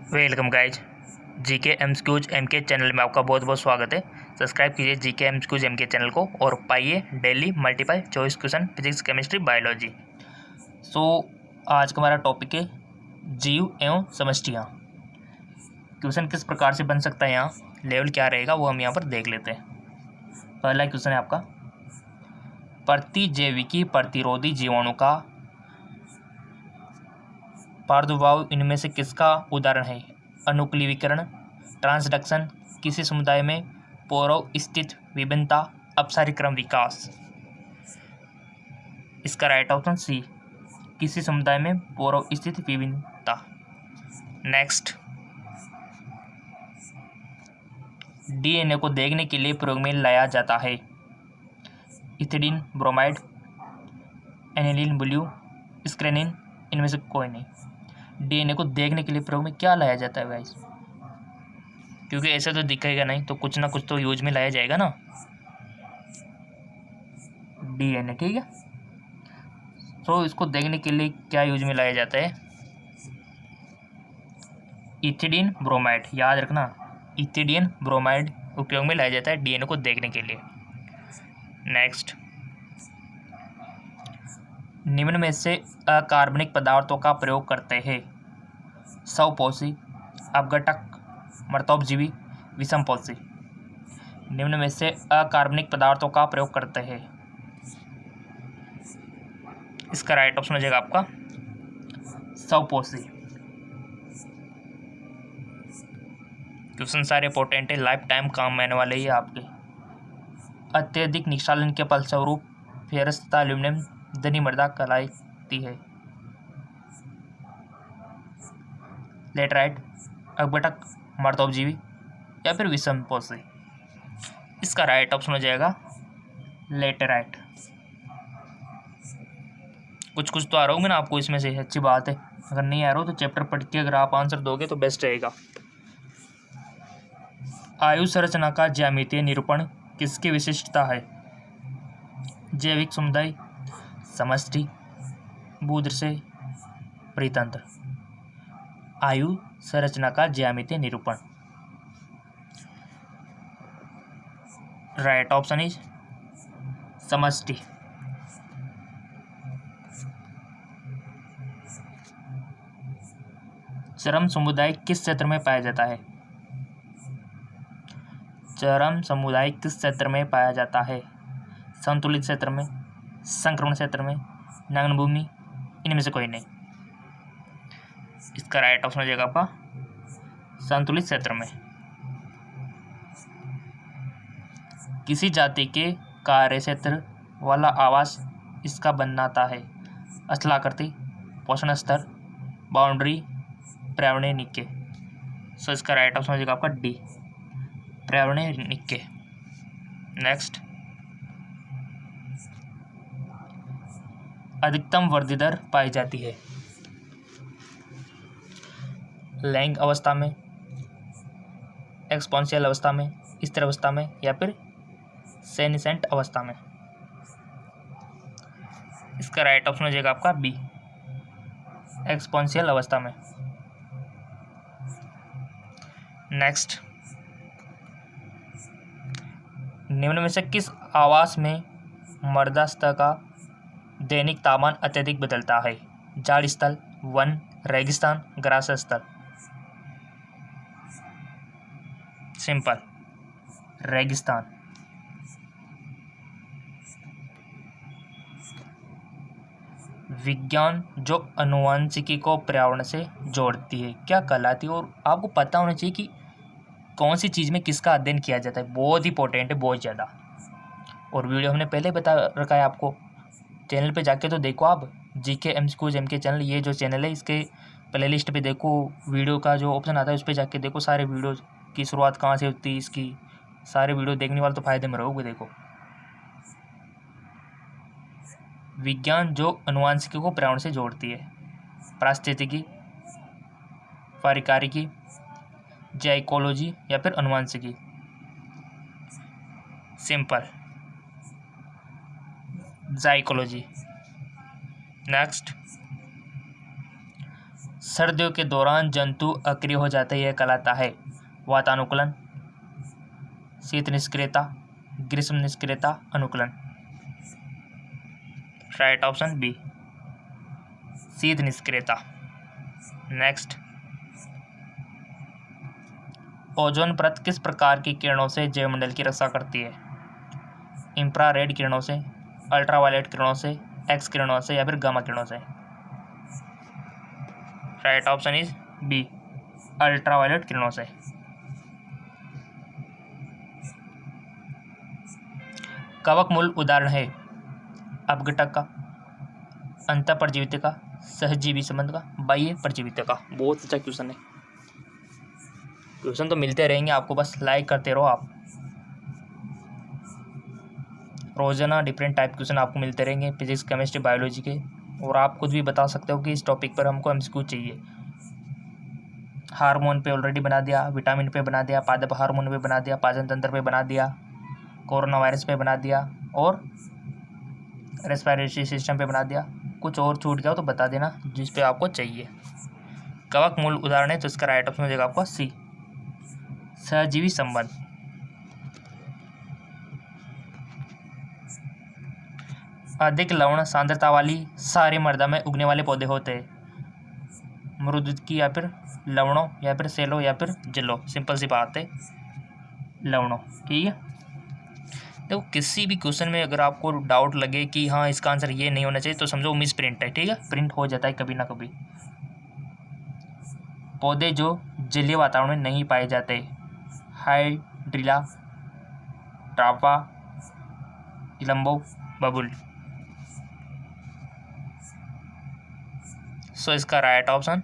Welcome guys. GK MCQs MK channel में आपका बहुत बहुत स्वागत है। सब्सक्राइब कीजिए जीके एमसीक्यूज एमके चैनल को और पाइए daily multiple choice question physics chemistry biology. आज का हमारा टॉपिक है जीव एवं समष्टियाँ। क्वेश्चन किस प्रकार से बन सकता है, यहाँ लेवल क्या रहेगा वो हम यहाँ पर देख लेते हैं। पहला क्वेश्चन है आपका, प्रतिजैविकी प्रतिरोधी जीवाणु का प्रादुर्भाव इनमें से किसका उदाहरण है? अनुकूलीकरण, ट्रांसडक्शन, किसी समुदाय में पूर्व स्थित विभिन्नता, अपसारीक्रम विकास। इसका राइट ऑप्शन सी, किसी समुदाय में पूर्व स्थित विभिन्नता। नेक्स्ट, डीएनए को देखने के लिए प्रयोग में लाया जाता है इथिडीन ब्रोमाइड, एनिलीन ब्लू, स्क्रेनिन, इनमें से कोई नहीं। डीएनए को देखने के लिए प्रयोग में क्या लाया जाता है गाइस? क्योंकि ऐसा तो दिखेगा नहीं, तो कुछ ना कुछ तो यूज में लाया जाएगा ना डीएनए, ठीक है। तो इसको देखने के लिए क्या यूज में लाया जाता है? इथिडीन ब्रोमाइड, याद रखना, इथिडीन ब्रोमाइड उपयोग में लाया जाता है डीएनए को देखने के लिए। नेक्स्ट, निम्न में से अकार्बनिक पदार्थों का प्रयोग करते हैं? स्वपोषी, अपघटक, मर्तोपजीवी, विषमपोषी। निम्न में से अकार्बनिक पदार्थों का प्रयोग करते हैं? इसका राइट ऑप्शन हो जाएगा आपका स्वपोषी। क्वेश्चन सारे इंपॉर्टेंट है, लाइफ टाइम काम आने वाले ही आपके। अत्यधिक निक्षालन के फलस्वरूप फेरस तथा एल्यूमिनियम धनी मृदा कहलाती है? लेटराइट, अपघटक, मर्तोपजीवी या फिर विषमपोषी। इसका राइट ऑप्शन हो जाएगा लेटराइट। कुछ कुछ तो आ रहा होंगे ना आपको इसमें से, अच्छी बात है। अगर नहीं आ रहा हो तो चैप्टर पढ़ के अगर आप आंसर दोगे तो बेस्ट रहेगा। आयु संरचना का ज्यामितीय निरूपण किसकी विशिष्टता है? जैविक समुदाय, समष्टि, भूदृश्य, परितंत्र। आयु संरचना का ज्यामितीय निरूपण, राइट ऑप्शन इज समष्टि। चरम समुदाय किस क्षेत्र में पाया जाता है? चरम समुदाय किस क्षेत्र में पाया जाता है? संतुलित क्षेत्र में, संक्रमण क्षेत्र में, नग्न भूमि, इनमें से कोई नहीं। इसका राइट ऑप्शन हो जाएगा आपका संतुलित क्षेत्र में। किसी जाति के कार्य क्षेत्र वाला आवास इसका बनाता है? स्थलाकृति, पोषण स्तर, बाउंड्री, पर्यावरणीय निक्के। सो इसका राइट ऑप्शन हो जाएगा आपका डी, पर्यावरणीय निक्के। नेक्स्ट, अधिकतम वृद्धि दर पाई जाती है? लैंगिक अवस्था में, एक्सपोनेंशियल अवस्था में, स्थिर अवस्था में या फिर सेनेसेंट अवस्था में। इसका राइट ऑप्शन हो जाएगा आपका बी, एक्सपोनेंशियल अवस्था में। नेक्स्ट, निम्न में से किस आवास में मृदा सतह का दैनिक तापमान अत्यधिक बदलता है? जाड़ स्थल, वन, रेगिस्तान, ग्रास स्थल। सिंपल, रेगिस्तान। विज्ञान जो आनुवंशिकी को पर्यावरण से जोड़ती है क्या कहलाती है? और आपको पता होना चाहिए कि कौन सी चीज़ में किसका अध्ययन किया जाता है, बहुत इंपॉर्टेंट है, बहुत ज़्यादा। और वीडियो हमने पहले बता रखा है आपको, चैनल पे जाके तो देखो आप, जीके एमसीक्यूज एमके चैनल, ये जो चैनल है इसके प्लेलिस्ट पे देखो, वीडियो का जो ऑप्शन आता है उस पर जाके देखो, सारे वीडियो की शुरुआत कहाँ से होती है इसकी, सारे वीडियो देखने वाले तो फायदे में रहोगे। देखो, विज्ञान जो आनुवंशिकी को पर्यावरण से जोड़ती है, पारिस्थितिकी, पारिकारिकी, जाइकोलॉजी या फिर आनुवंशिकी। सिंपल, जाइकोलॉजी। नेक्स्ट, सर्दियों के दौरान जंतु अक्रिय हो जाते हैं, यह कहलाता है वातानुकूलन, शीत निष्क्रियता, ग्रीष्म निष्क्रियता, अनुकूलन। राइट ऑप्शन बी, शीत निष्क्रियता। नेक्स्ट, ओजोन परत किस प्रकार की किरणों से जैवमंडल की रक्षा करती है? इंफ्रारेड किरणों से, अल्ट्रावायलेट किरणों से, एक्स किरणों से, या फिर गामा किरणों से? Right option is B, ultraviolet किरणों से। कवक मूल उदाहरण है अपघटक का, अंतःपरजीवित का, सहजीवी संबंध का, बाह्य परजीवित का। बहुत अच्छा क्वेश्चन है। क्वेश्चन तो मिलते रहेंगे आपको, बस लाइक करते रहो आप। रोजाना डिफरेंट टाइप क्वेश्चन आपको मिलते रहेंगे, फिजिक्स, केमिस्ट्री, बायोलॉजी के। और आप खुद भी बता सकते हो कि इस टॉपिक पर हमको एमसीक्यू चाहिए। हार्मोन पे ऑलरेडी बना दिया, विटामिन पे बना दिया, पादप हार्मोन पे बना दिया, पाचन तंत्र पे बना दिया, कोरोना वायरस पे बना दिया, और रेस्पिरेटरी सिस्टम पे बना दिया। कुछ और छूट गया हो तो बता देना जिस पे आपको चाहिए। कवक मूल उदाहरण है तो इसका राइट ऑप्शन हो जाएगा आपका सी, सहजीवी संबंध। अधिक लवण सांद्रता वाली सारे मृदा में उगने वाले पौधे होते हैं मृदुकी, या फिर लवणों, या फिर सेलो, या फिर जलो। सिंपल सी बात है, लवणों। ठीक है। देखो किसी भी क्वेश्चन में अगर आपको डाउट लगे कि हाँ इसका आंसर ये नहीं होना चाहिए तो समझो मिस प्रिंट है। ठीक है, प्रिंट हो जाता है कभी ना कभी। पौधे जो जलीय वातावरण में नहीं पाए जाते, हाइड्रिला, ट्रापा, इलम्बो, बबुल। सो इसका राइट ऑप्शन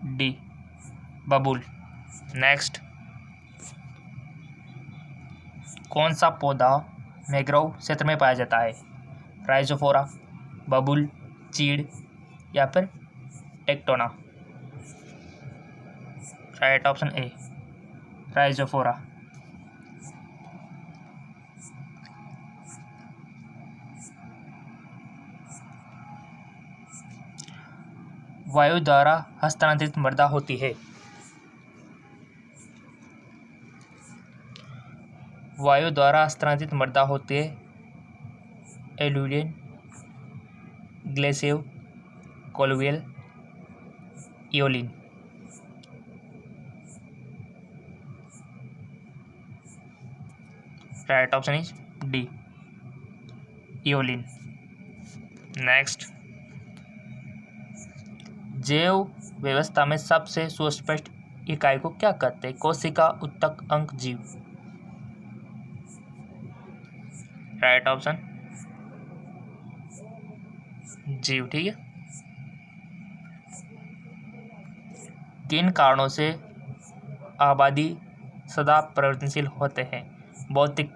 डी, बबुल। नेक्स्ट, कौन सा पौधा मैंग्रोव क्षेत्र में पाया जाता है? राइजोफोरा, बबुल, चीड़, या फिर tectona? Right option A, Rhizophora. वायु द्वारा हस्तांतरित मृदा होती है? वायु द्वारा हस्तांतरित मृदा होती है alluvial, glacial, colluvial, aeolian. Right option is D, aeolian. Next, जैव व्यवस्था में सबसे सुस्पष्ट इकाई को क्या कहते हैं? कोशिका, उत्तक, अंक, जीव? राइट ऑप्शन जीव। ठीक है। किन कारणों से आबादी सदा परिवर्तनशील होते हैं? भौतिक,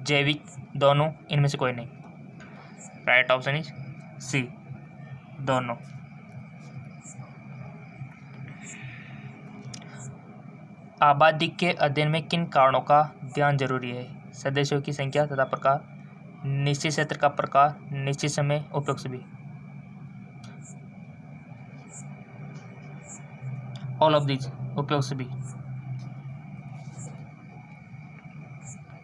जैविक, दोनों, इनमें से कोई नहीं? राइट ऑप्शन इज सी, दोनों। आबादी के अध्ययन में किन कारणों का ध्यान जरूरी है? सदस्यों की संख्या तथा प्रकार, निश्चित क्षेत्र का प्रकार, निश्चित समय, उपयुक्त सभी? ऑल ऑफ दीज, उपयुक्त सभी।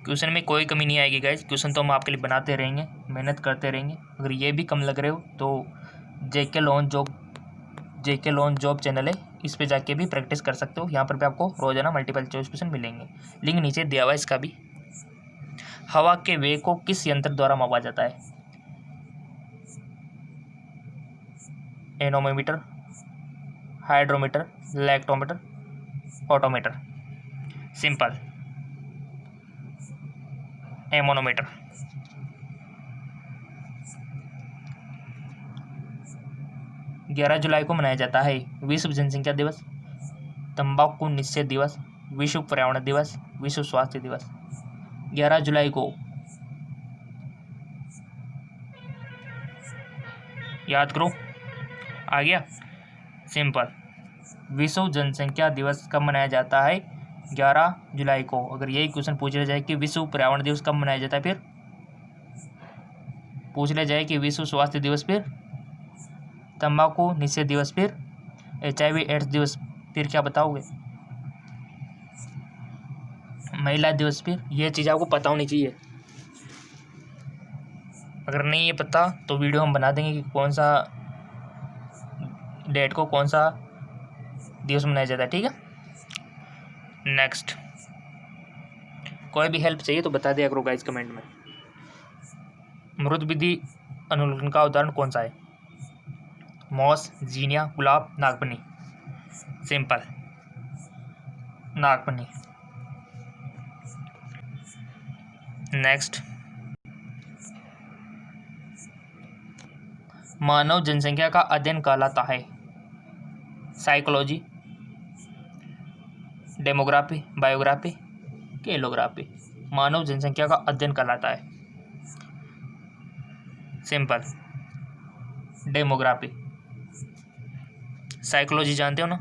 क्वेश्चन में कोई कमी नहीं आएगी गाइज। क्वेश्चन तो हम आपके लिए बनाते रहेंगे, मेहनत करते रहेंगे। अगर ये भी कम लग रहे हो तो जेके लोन जॉब चैनल है, इस पे जाके भी प्रैक्टिस कर सकते हो। यहाँ पर भी आपको रोजाना मल्टीपल चॉइस क्वेश्चन मिलेंगे। लिंक नीचे दिया हुआ है इसका भी। हवा के वेग को किस यंत्र द्वारा मापा जाता है? Anemometer, hydrometer, lactometer, autometer? Simple, anemometer. ग्यारह जुलाई को मनाया जाता है विश्व जनसंख्या दिवस, तंबाकू निषेध दिवस, विश्व पर्यावरण दिवस, विश्व स्वास्थ्य दिवस? 11 जुलाई को याद करो, आ गया? सिंपल, विश्व जनसंख्या दिवस कब मनाया जाता है? 11 जुलाई को। अगर यही क्वेश्चन पूछ लिया जाए कि विश्व पर्यावरण दिवस कब मनाया जाता है, फिर पूछ लिया जाए कि विश्व स्वास्थ्य दिवस, फिर तंबाकू निषेध दिवस, फिर HIV एड्स दिवस, फिर क्या बताओगे? महिला दिवस, फिर ये चीज़ आपको पता होनी चाहिए। अगर नहीं ये पता तो वीडियो हम बना देंगे कि कौन सा डेट को कौन सा दिवस मनाया जाता है, ठीक है। नेक्स्ट, कोई भी हेल्प चाहिए तो बता दिया करो गाइस कमेंट में। मृद विधि अनुलेखन का उदाहरण कौन सा है? मॉस, जीनिया, गुलाब, नागफनी। सिंपल, नागफनी। नेक्स्ट, मानव जनसंख्या का अध्ययन कहलाता है? Psychology, demography, biography, calligraphy. मानव जनसंख्या का अध्ययन कहलाता है सिंपल डेमोग्राफी। साइकोलॉजी जानते हो ना,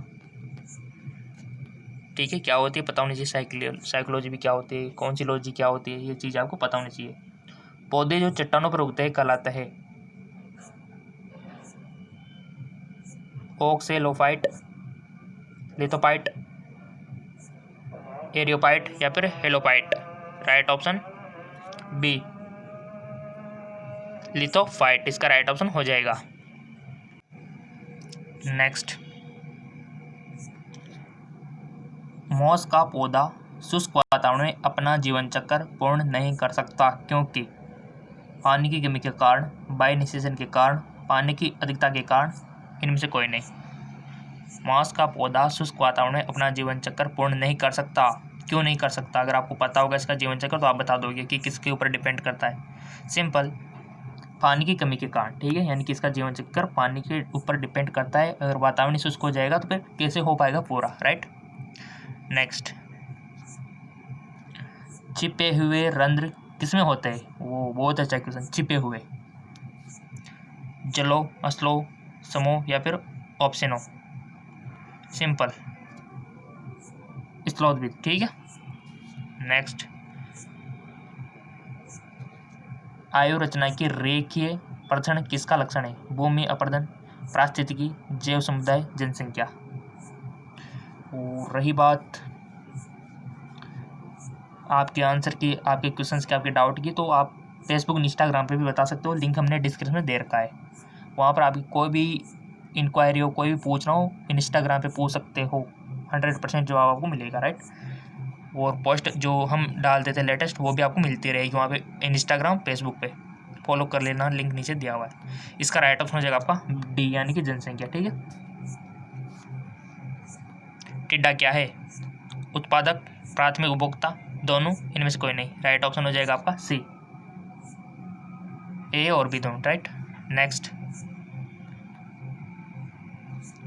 ठीक है, क्या होती है पता होनी चाहिए। साइकोलॉजी भी क्या होती है, कौन सी लॉजी क्या होती है, ये चीज़ आपको पता होनी चाहिए। पौधे जो चट्टानों पर उगते हैं कहलाते हैं? ओक्सेलोफाइट, लिथोफाइट, एरियोफाइट या फिर हेलोफाइट। राइट ऑप्शन बी, लिथोफाइट, इसका राइट ऑप्शन हो जाएगा। नेक्स्ट, मॉस का पौधा शुष्क वातावरण में अपना जीवन चक्र पूर्ण नहीं कर सकता क्योंकि पानी की कमी के कारण, वायु निषेचन के कारण, पानी की अधिकता के कारण, इनमें से कोई नहीं। मॉस का पौधा शुष्क वातावरण में अपना जीवन चक्र पूर्ण नहीं कर सकता। क्यों नहीं कर सकता? अगर आपको पता होगा इसका जीवन चक्र तो आप बता दोगे कि किसके ऊपर डिपेंड करता है। सिंपल, पानी की कमी के कारण, ठीक है, यानी कि इसका जीवन चक्र पानी के ऊपर डिपेंड करता है। अगर वातावरण शुष्क हो जाएगा तो फिर कैसे हो पाएगा पूरा, राइट। नेक्स्ट, छिपे हुए रंध्र किसमें होते हैं? वो बहुत अच्छा क्वेश्चन। छिपे हुए, जलो, अस्लो, समो या फिर ऑप्शनो। सिंपल, स्थलोद्भिद, ठीक है। नेक्स्ट, आयु रचना की रेखीय प्रदर्शन किसका लक्षण है? भूमि अपर्दन, पारिस्थितिकी, जैव समुदाय, जनसंख्या। और रही बात आपके आंसर की, आपके क्वेश्चंस की, आपके डाउट की, तो आप फेसबुक इंस्टाग्राम पे भी बता सकते हो। लिंक हमने डिस्क्रिप्शन में दे रखा है। वहाँ पर आपकी कोई भी इंक्वायरी हो, कोई भी पूछना हो, इंस्टाग्राम पे पूछ सकते हो। 100% जवाब आपको मिलेगा, राइट। और पोस्ट जो हम डालते थे लेटेस्ट वो भी आपको मिलती रहेगी वहाँ पे इंस्टाग्राम, फेसबुक पे। फॉलो कर लेना, लिंक नीचे दिया हुआ है। इसका राइट ऑप्शन हो जाएगा आपका डी, यानी कि जनसंख्या, ठीक है। टिड्डा क्या है? उत्पादक, प्राथमिक उपभोक्ता, दोनों, इनमें से कोई नहीं। राइट ऑप्शन हो जाएगा आपका सी, ए और बी दोनों, राइट। नेक्स्ट,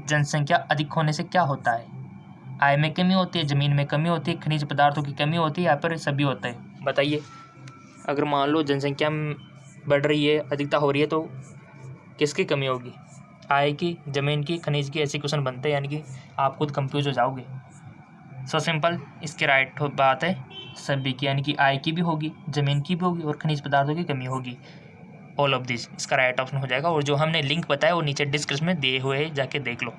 जनसंख्या अधिक होने से क्या होता है? आय में कमी होती है, जमीन में कमी होती है, खनिज पदार्थों की कमी होती है, या फिर सभी होता है? बताइए। अगर मान लो जनसंख्या बढ़ रही है, अधिकता हो रही है, तो किसकी कमी होगी? आय की, जमीन की, खनिज की, ऐसे क्वेश्चन बनते हैं, यानी कि आप खुद कंफ्यूज हो जाओगे। सो सिंपल, इसके राइट बात है सभी की, यानी कि आय की भी होगी, जमीन की भी होगी और खनिज पदार्थों की कमी होगी। ऑल ऑफ दिस, इसका राइट ऑप्शन हो जाएगा। और जो हमने लिंक बताया वो नीचे डिस्क्रिप्शन में दिए हुए हैं, जाके देख लो।